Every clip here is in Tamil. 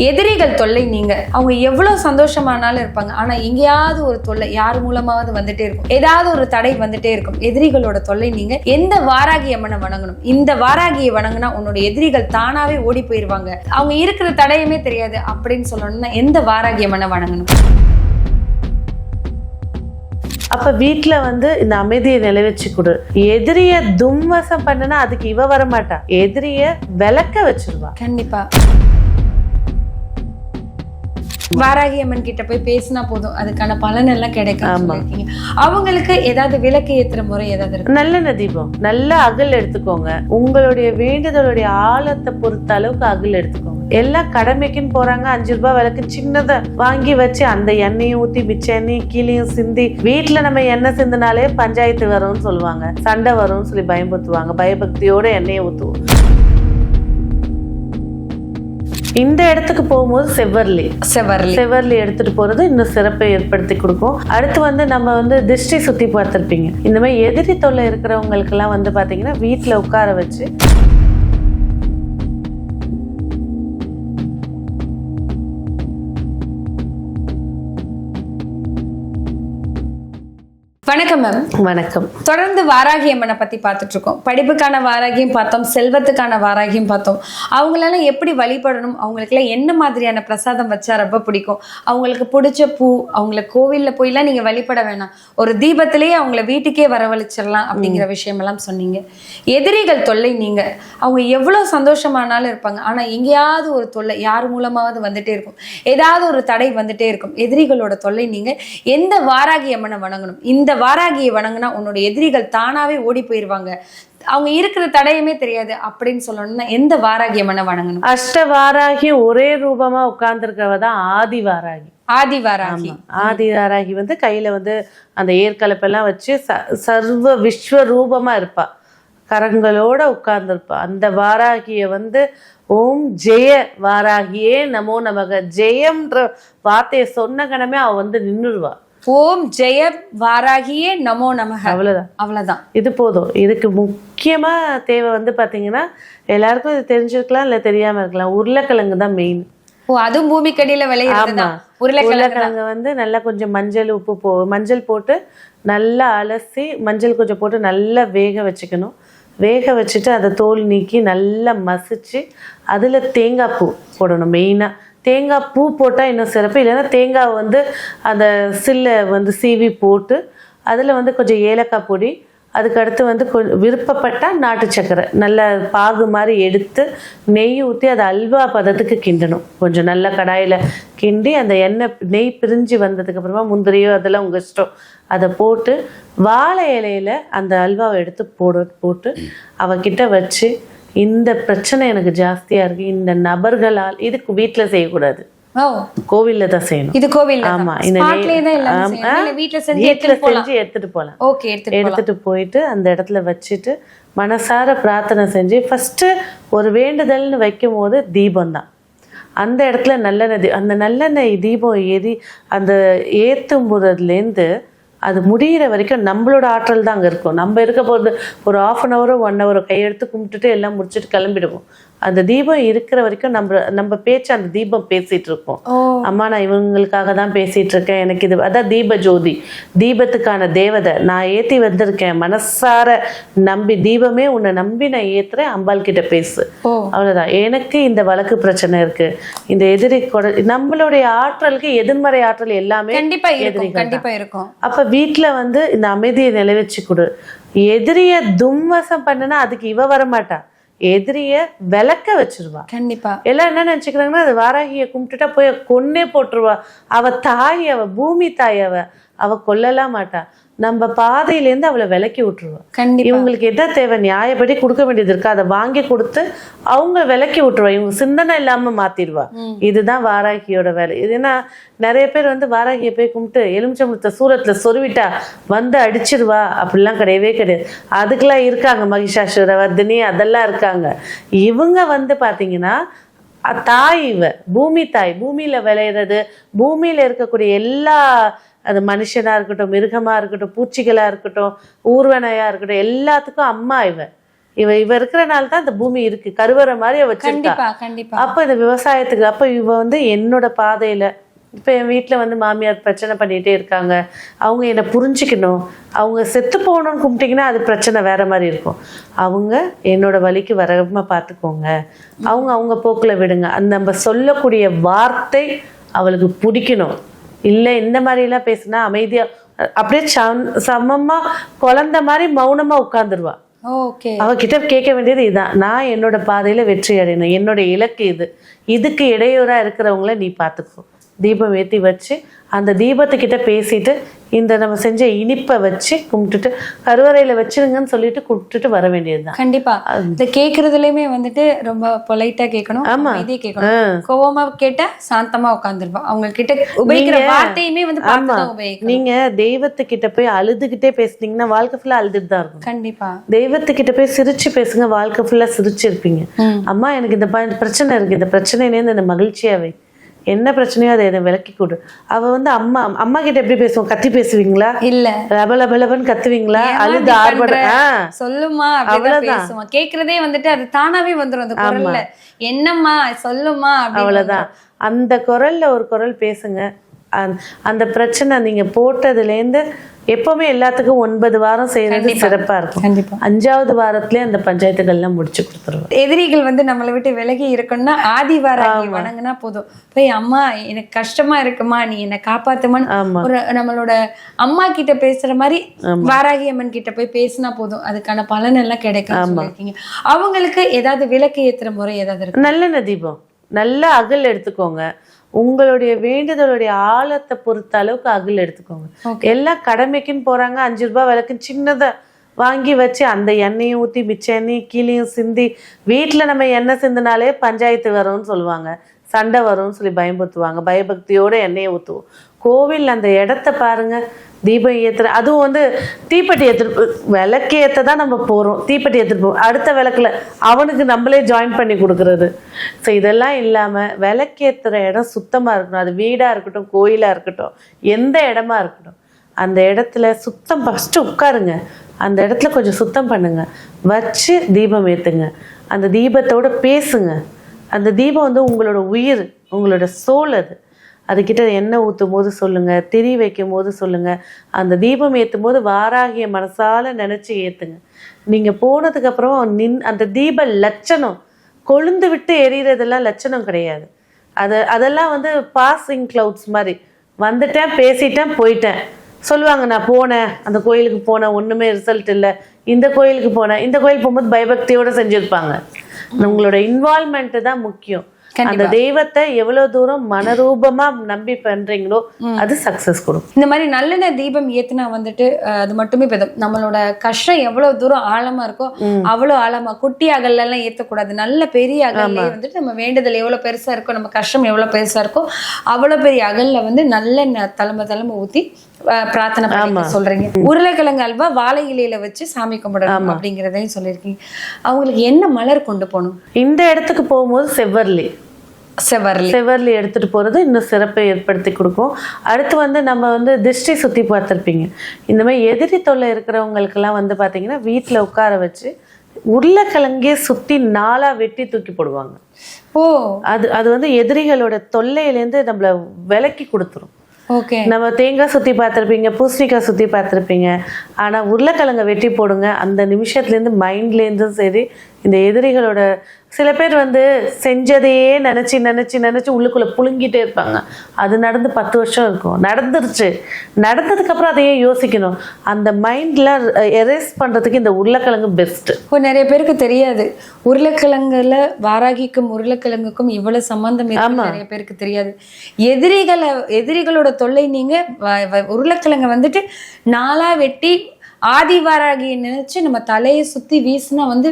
எதிரிகள் தொல்லை நீங்க. அவங்க எவ்வளவு சந்தோஷமானாலும் இருப்பாங்க, ஆனா எங்கேயாவது ஒரு தொல்லை யார் மூலமாவது வந்துட்டே இருக்கும், ஏதாவது ஒரு தடை வந்துட்டே இருக்கும். எதிரிகளோட தொல்லை நீங்க. எந்த வாராகி அம்மனை வணங்கணும்? இந்த வாராகியை வணங்கினா உன்னோட எதிரிகள் தானாவே ஓடி போயிருவாங்க, அவங்க இருக்கிற தடையுமே தெரியாது அப்படின்னு சொல்லணும்னா எந்த வாராகி அம்மனை வணங்கணும்? அப்ப வீட்டுல இந்த அமைதியை நிலைவச்சு கொடு. எதிரிய தும்வசம் பண்ணனா அதுக்கு இவ வரமாட்டா, எதிரிய விளக்க வச்சிருவா. கண்டிப்பா வாராகி அம்மன் கிட்ட போய் பேசினா போதும், அதுக்கான பலன் எல்லாம் கிடைக்கும். அவங்களுக்கு ஏதாவது விளக்கு ஏத்துற முறை ஏதாவது இருக்கு? நல்லெண்ணெய் தீபம், நல்ல அகல் எடுத்துக்கோங்க. உங்களுடைய வேண்டுதலுடைய ஆழத்தை பொறுத்த அளவுக்கு அகல் எடுத்துக்கோங்க. எல்லாம் கடமைக்குன்னு போறாங்க, 5 ரூபாய் விளக்கு சின்னதை வாங்கி வச்சு அந்த எண்ணெயும் ஊத்தி மிச்ச எண்ணெயும் கீழேயும் சிந்தி, வீட்டுல நம்ம எண்ணெய் சிந்தினாலே பஞ்சாயத்து வரும்னு சொல்லுவாங்க, சண்டை வரும்னு சொல்லி பயமுறுத்துவாங்க. பயபக்தியோட எண்ணெயை ஊத்துவோம். இந்த இடத்துக்கு போகும்போது செவ்வரளி எடுத்துட்டு போறது இன்னும் சிறப்பை ஏற்படுத்தி கொடுக்கும். அடுத்து நம்ம திருஷ்டி சுத்தி பார்த்திருப்பீங்க. இந்த மாதிரி எதிரி தொல்லை இருக்கிறவங்களுக்கு எல்லாம் பாத்தீங்கன்னா வீட்டுல உட்கார வச்சு வணக்கம் மேம். வணக்கம். தொடர்ந்து வாராகி அம்மனை பத்தி பார்த்துட்டு இருக்கோம். படிப்புக்கான வாராகியும் பார்த்தோம், செல்வத்துக்கான வாராகியும் பார்த்தோம். அவங்களெல்லாம் எப்படி வழிபடணும், அவங்களுக்குலாம் என்ன மாதிரியான பிரசாதம் வச்சா ரொம்ப பிடிக்கும், அவங்களுக்கு பிடிச்ச பூ, அவங்கள கோவில்ல போய்லாம் நீங்க வழிபட வேணாம், ஒரு தீபத்திலேயே அவங்கள வீட்டுக்கே வரவழைச்சிடலாம் அப்படிங்கிற விஷயமெல்லாம் சொன்னீங்க. எதிரிகள் தொல்லை நீங்க. அவங்க எவ்வளவு சந்தோஷமானாலும் இருப்பாங்க, ஆனா எங்கேயாவது ஒரு தொல்லை யார் மூலமாவது வந்துட்டே இருக்கும், ஏதாவது ஒரு தடை வந்துட்டே இருக்கும். எதிரிகளோட தொல்லை நீங்க. எந்த வாராகி அம்மனை வணங்கணும்? இந்த வாராகியை வணங்கினா உன்னோட எதிரிகள் தானாவே ஓடி போயிருவாங்க, அவங்க இருக்கிற தடையுமே தெரியாது அப்படின்னு சொல்லணும்னா எந்த வாராகி அம்மனை வணங்கணும்? அஷ்ட வாராகி ஒரே ரூபமா உட்கார்ந்துருக்கவதான் ஆதி வாராகி. ஆதி வாராகி கையில அந்த ஏற்கலப்பெல்லாம் வச்சு சர்வ விஸ்வ ரூபமா இருப்பா, கரங்களோட உட்கார்ந்துருப்பா. அந்த வாராகிய ஓம் ஜெய வாராகியே நமோ நமக, ஜெயம்ன்ற வார்த்தையை சொன்ன கணமே அவ நின்னுடுவா. ஓம் ஜெய வாராகியே நமோ நமக. அவ்வளவுதான். இது போதும். இதுக்கு முக்கியமா தேவை பாத்தீங்கன்னா, எல்லாருக்கும் இது தெரிஞ்சிருக்கலாம் இல்ல தெரியாம இருக்கலாம், உருளைக்கிழங்கு தான் மெயின். அதுவும் பூமிக்கடியில விளையாடுறதுதான் உருளைக்கிழங்கு. நல்லா கொஞ்சம் மஞ்சள் உப்பு மஞ்சள் போட்டு நல்லா அலசி, மஞ்சள் கொஞ்சம் போட்டு நல்லா வேக வச்சுக்கணும். வேக வச்சுட்டு அதை தோல் நீக்கி நல்லா மசிச்சு அதுல தேங்காய் பூ போடணும். மெயினா தேங்காய் பூ போட்டால் இன்னும் சிறப்பு. இல்லைன்னா தேங்காய் அந்த சில்லை சீவி போட்டு அதில் கொஞ்சம் ஏலக்காய் பொடி, அதுக்கடுத்து கொஞ்சம் விருப்பப்பட்டால் நாட்டு சக்கரை நல்ல பாகு மாதிரி எடுத்து நெய் ஊற்றி அதை அல்வா பதத்துக்கு கிண்டணும். கொஞ்சம் நல்ல கடாயில் கிண்டி அந்த நெய் பிரிஞ்சு வந்ததுக்கப்புறமா முந்திரியோ அதெல்லாம் உங்கள் இஷ்டம், அதை போட்டு வாழை இலையில் அந்த அல்வாவை எடுத்து போட்டு அவகிட்ட வச்சு, இந்த பிரச்சனை எனக்கு ஜாஸ்தியா இருக்கு, இந்த நபர்களால், இதுக்கு வீட்டுல செய்யக்கூடாது, கோவில்ல தான் செய்யணும். இது கோவில். ஆமா, வீட்டுல செஞ்சு எடுத்துட்டு போலாம். எடுத்துட்டு போயிட்டு அந்த இடத்துல வச்சுட்டு மனசார பிரார்த்தனை செஞ்சு, ஃபர்ஸ்ட் ஒரு வேண்டுதல்னு வைக்கும் போது தீபம் தான். அந்த இடத்துல நல்லெண்ணெய், அந்த நல்லெண்ணெய் தீபம் அந்த ஏத்தும் போதுலேருந்து அது முடிகிற வரைக்கும் நம்மளோட ஆற்றல் தான் அங்கே இருக்கும். நம்ம இருக்க போது ஒரு 1/2 hour 1 hour கையெடுத்து கும்பிட்டுட்டு எல்லாம் முடிச்சுட்டு கிளம்பிடுவோம். அந்த தீபம் இருக்கிற வரைக்கும் நம்ம பேச்சு அந்த தீபம் பேசிட்டு இருக்கோம். அம்மா நான் இவங்களுக்காக தான் பேசிட்டு இருக்கேன், எனக்கு இது அதான் தீப ஜோதி, தீபத்துக்கான தேவதை நான் ஏத்தி வந்திருக்கேன், மனசார நம்பி, தீபமே உன்னை நம்பி நான் ஏத்துறேன், அம்பாள் கிட்ட பேசு, அவ்வளவுதான். எனக்கு இந்த வழக்கு பிரச்சனை இருக்கு, இந்த எதிரி நம்மளுடைய ஆற்றலுக்கு எதிர்மறை ஆற்றல் எல்லாமே கண்டிப்பா இருக்கும். அப்ப வீட்டுல இந்த அமைதியை நிலைவச்சு கொடு. எதிரிய தும்வசம் பண்ணனா அதுக்கு இவ வரமாட்டா, எதிரிய விளக்க வச்சிருவா. கண்டிப்பா. எல்லாம் என்ன நினைச்சுக்கிறாங்கன்னா, அது வாராகிய கும்பிட்டுட்டா போய் கொன்னே போட்டுருவா, அவ தாய், அவ பூமி தாய், அவ கொல்லலாம் மாட்டா, நம்ம பாதையிலேருந்து அவளை விலக்கி விட்டுருவா. இவங்களுக்கு எதை தேவை நியாயப்படி கொடுக்க வேண்டியது இருக்கு, அதை வாங்கி கொடுத்து அவங்க விலக்கி விட்டுருவா, இவங்க சிந்தனை இல்லாம மாத்திடுவா. இதுதான் வாராகியோட வேலை. இதுனா நிறைய பேர் வாராகியை போய் கும்பிட்டு எலுமிச்சம்பழத்தை சூரத்துல சொருவிட்டா அடிச்சிருவா, அப்படிலாம் கிடையவே கிடையாது. அதுக்கெல்லாம் இருக்காங்க மகிஷாசுர வர்தினி, அதெல்லாம் இருக்காங்க. இவங்க பாத்தீங்கன்னா தாய், இவ பூமி தாய், பூமியில விளையிறது, பூமியில இருக்கக்கூடிய எல்லா, அது மனுஷனா இருக்கட்டும், மிருகமா இருக்கட்டும், பூச்சிகளா இருக்கட்டும், ஊர்வனையா இருக்கட்டும், எல்லாத்துக்கும் அம்மா இவ. இவ இருக்கிறனால தான் இந்த பூமி இருக்கு, கருவறை மாதிரி வச்சிருக்கா. கண்டிப்பா கண்டிப்பா. அப்ப இந்த விவசாயத்துக்கு அப்ப இவ வந்து என்னோட பாதையில இப்போ என் வீட்டில் வந்து மாமியார் பிரச்சனை பண்ணிகிட்டே இருக்காங்க, அவங்க என்னை புரிஞ்சிக்கணும். அவங்க செத்து போகணும்னு கும்பிட்டிங்கன்னா அது பிரச்சனை வேற மாதிரி இருக்கும். அவங்க என்னோட வழிக்கு வராம பார்த்துக்கோங்க, அவங்க போக்கில் விடுங்க. அந்த நம்ம சொல்லக்கூடிய வார்த்தை அவளுக்கு பிடிக்கணும். இல்லை இந்த மாதிரிலாம் பேசுனா அமைதியாக அப்படியே சமமாக குழந்த மாதிரி மௌனமாக உட்காந்துருவா. அவகிட்ட கேட்க வேண்டியது இதுதான், நான் என்னோட பாதையில வெற்றி அடையணும், என்னோட இலக்கு இதுக்கு இடையூறா இருக்கிறவங்கள நீ பார்த்துக்கோ. தீபம் ஏற்றி வச்சு அந்த தீபத்துக்கிட்ட பேசிட்டு இந்த நம்ம செஞ்ச இனிப்பை வச்சு கும்பிட்டுட்டு கருவறையில வச்சிருங்கன்னு சொல்லிட்டு கும்பிட்டுட்டு வர வேண்டியதுதான். கண்டிப்பா இந்த கேக்குறதுலயுமே வந்துட்டு ரொம்ப பொலைட்டா கேட்கணும். ஆமா, இதே கேட்கணும். கோவமா கேட்டா சாந்தமா உட்காந்துருப்பா. அவங்க கிட்ட உபயோகிக்கிற வார்த்தையுமே வந்து நீங்க தெய்வத்துக்கிட்ட போய் அழுதுகிட்டே பேசுனீங்கன்னா வாழ்க்கை ஃபுல்லா அழுதுட்டு தான் இருக்கும். கண்டிப்பா தெய்வத்துக்கிட்ட போய் சிரிச்சு பேசுங்க, வாழ்க்கை ஃபுல்லா சிரிச்சிருப்பீங்க. அம்மா எனக்கு இந்த பிரச்சனை இருக்கு, இந்த பிரச்சனையிலேருந்து இந்த மகிழ்ச்சியாவே என்ன பிரச்சனையோ அதை என்னை விளக்கி கொடு. அவ வந்து அம்மா கிட்ட எப்படி பேசுவோம், கத்தி பேசுவீங்களா? இல்ல லபலபலபன்னு கத்துவீங்களா? அழுது ஆர்வட சொல்லுமா அவ்வளவுதான். கேக்குறதே வந்துட்டு அது தானாவே வந்துடும் அந்த குரல்ல. என்னம்மா சொல்லுமா, அவ்வளவுதான். அந்த குரல்ல ஒரு குரல் பேசுங்க. அந்த பிரச்சனை நீங்க போட்டதுலேருந்து எப்பவுமே எல்லாத்துக்கும் 9 வாரம் செய்யறது சிறப்பா இருக்கும். 5வது வாரத்திலே அந்த பஞ்சாயத்துகள்லாம் முடிச்சு கொடுத்துருவோம். எதிரிகள் வந்து நம்மளை விட்டு விலகி இருக்கணும்னா ஆதிவாராகி வணங்குனா போதும். போய் அம்மா எனக்கு கஷ்டமா இருக்குமா, நீ என்னை காப்பாத்துமான்னு ஒரு நம்மளோட அம்மா கிட்ட பேசுற மாதிரி வாராகி அம்மன் கிட்ட போய் பேசினா போதும், அதுக்கான பலன் எல்லாம் கிடைக்கும். அவங்களுக்கு ஏதாவது விளக்கு ஏத்துற முறை ஏதாவது இருக்கு? நல்லெண்ணெய் தீபம், நல்ல அகல் எடுத்துக்கோங்க. உங்களுடைய வேண்டுதலுடைய ஆழத்தை பொறுத்த அளவுக்கு அகல் எடுத்துக்கோங்க. எல்லாம் கடமைக்குன்னு போறாங்க, 5 ரூபாய் விளக்குன்னு சின்னதை வாங்கி வச்சு அந்த எண்ணெயும் ஊற்றி மிச்ச எண்ணெயும் கீழேயும் சிந்தி வீட்டில் நம்ம எண்ணெய் சிந்தினாலே பஞ்சாயத்து வரும்னு சொல்லுவாங்க, சண்டை வரும்னு சொல்லி பயன்படுத்துவாங்க. பயபக்தியோட எண்ணெயை ஊற்றுவோம். கோவில் அந்த இடத்த பாருங்க, தீபம் ஏற்றுற அதுவும் வந்து தீப்பெட்டி ஏற்று விளக்கு ஏற்ற தான் நம்ம போகிறோம், தீப்பெட்டி ஏற்றுட்டு போவோம். அடுத்த விளக்குல அவனுக்கு நம்மளே ஜாயின் பண்ணி கொடுக்குறது. ஸோ இதெல்லாம் இல்லாமல் விளக்கேற்றுற இடம் சுத்தமாக இருக்கணும். அது வீடாக இருக்கட்டும், கோயிலாக இருக்கட்டும், எந்த இடமா இருக்கட்டும், அந்த இடத்துல சுத்தம் ஃபஸ்ட்டு உட்காருங்க. அந்த இடத்துல கொஞ்சம் சுத்தம் பண்ணுங்க, வச்சு தீபம் ஏற்றுங்க. அந்த தீபத்தோட பேசுங்க. அந்த தீபம் வந்து உங்களோட உயிர், உங்களோட சோல். அதுக்கிட்ட எண்ணெய் ஊற்றும் போது சொல்லுங்க, திரி வைக்கும் போது சொல்லுங்க. அந்த தீபம் ஏற்றும் போது வாராகிய மனசால நினைச்சு ஏத்துங்க. நீங்க போனதுக்கு அப்புறம் அந்த தீப லட்சணம் கொழுந்து விட்டு எரியறதெல்லாம் லட்சணம் கிடையாது. அதெல்லாம் வந்து பாசிங் கிளவுட்ஸ் மாதிரி, வந்துட்டேன் பேசிட்டேன் போயிட்டேன் சொல்லுவாங்க. நான் போனேன், அந்த கோயிலுக்கு போனேன், ஒண்ணுமே ரிசல்ட் இல்லை. இந்த கோயிலுக்கு போனேன், இந்த கோயில் போகும்போது பயபக்தியோட செஞ்சிருப்பாங்க. உங்களோட இன்வால்மெண்ட் தான் முக்கியம். அந்த தெய்வத்தை எவ்வளவு தூரம் மனரூபமா நம்பி பண்றீங்களோ அது சக்சஸ் கொடுக்கும். இந்த மாதிரி நல்லெண்ணெய் தீபம் ஏத்துனா வந்துட்டு அது மட்டுமே போதும். நம்மளோட கஷ்டம் எவ்வளவு தூரம் ஆழமா இருக்கோ அவ்வளவு ஆழமா, குட்டி அகல்ல எல்லாம் ஏத்தக்கூடாது. நல்ல பெரிய அகல்ல வந்துட்டு நம்ம வேண்டுதல் எவ்வளவு பெருசா இருக்கோ, நம்ம கஷ்டம் எவ்வளவு பெருசா இருக்கோ அவ்வளவு பெரிய அகல்ல வந்து நல்லெண்ணெய் தலைமை ஊத்தி பிரார்த்தனை பண்ணி சொல்றீங்க. உருளைக்கிழங்கு அல்வா வாழை இலையில வச்சு சாமி கும்பிடணும் அப்படிங்கிறதையும் சொல்லியிருக்கீங்க. அவங்களுக்கு என்ன மலர் கொண்டு போகணும்? இந்த இடத்துக்கு போகும்போது செவ்வரளி எடுத்துட்டு போறது இன்னும் சிறப்பை ஏற்படுத்தி கொடுக்கும். அடுத்து வந்து நம்ம வந்து திருஷ்டி சுத்தி பார்த்துருப்பீங்க. இந்த மாதிரி எதிரி தொல்லை இருக்கிறவங்களுக்கெல்லாம் வந்து பாத்தீங்கன்னா வீட்டுல உட்கார வச்சு உருளைக்கிழங்கே சுத்தி 4ஆ வெட்டி தூக்கி போடுவாங்க. அது வந்து எதிரிகளோட தொல்லையிலேருந்து நம்மள விலக்கி கொடுத்துரும். நம்ம தேங்காய் சுத்தி பார்த்துருப்பீங்க, பூசணிக்காய் சுத்தி பார்த்துருப்பீங்க. ஆனா உருளைக்கிழங்க வெட்டி போடுங்க. அந்த நிமிஷத்துல இருந்து மைண்ட்ல இருந்தும் சரி, இந்த எதிரிகளோட சில பேர் வந்து செஞ்சதையே நினைச்சு உள்ளுக்குள்ள புழுங்கிட்டே இருப்பாங்க. அது நடந்து 10 வருஷம் இருக்கும், நடந்துருச்சு. நடந்ததுக்கு அப்புறம் அதையே யோசிக்கணும். அந்த மைண்ட்ல எரேஸ் பண்றதுக்கு இந்த உருளைக்கிழங்கு பெஸ்ட். நிறைய பேருக்கு தெரியாது உருளைக்கிழங்குல வாராகிக்கும் உருளைக்கிழங்குக்கும் இவ்வளவு சம்பந்தம் இருக்கு. நிறைய பேருக்கு தெரியாது. எதிரிகளோட தொல்லை நீங்க உருளைக்கிழங்க வந்துட்டு 4ஆ வெட்டி ஆதிவாராகியை நினைச்சு நம்ம தலையை சுத்தி வீசினா வந்து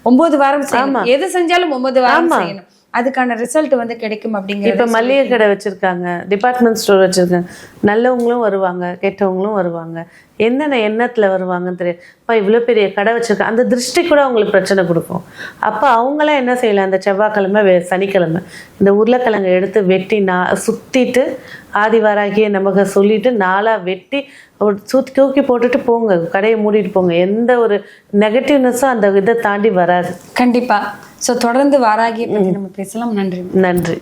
9 வாரம் செய்யணும். எது செஞ்சாலும் 9 வாரம் செய்யணும். அதுக்கான ரிசல்ட் வந்து கிடைக்கும் அப்படிங்கிறது. இப்போ மளிகை கடை வச்சிருக்காங்க, டிபார்ட்மெண்ட் ஸ்டோர் வச்சிருக்காங்க, நல்லவங்களும் வருவாங்க, கெட்டவங்களும் வருவாங்க. என்னென்ன எண்ணத்துல வருவாங்கன்னு தெரியும். இப்போ இவ்வளோ பெரிய கடை வச்சிருக்காங்க, அந்த திருஷ்டி கூட அவங்களுக்கு பிரச்சனை கொடுக்கும். அப்போ அவங்களாம் என்ன செய்யலாம், அந்த செவ்வாய்க்கிழமை சனிக்கிழமை இந்த உருளைக்கிழங்கை எடுத்து வெட்டி சுத்திட்டு ஆதிவாராகிய நமக்கு சொல்லிட்டு நாளாக வெட்டி ஒரு தூக்கி போட்டுட்டு போங்க, கடையை மூடிட்டு போங்க. எந்த ஒரு நெகட்டிவ்னஸும் அந்த இதை தாண்டி வராது. கண்டிப்பா. ஸோ தொடர்ந்து வாராகியை பற்றி நம்ம பேசலாம். நன்றி. நன்றி.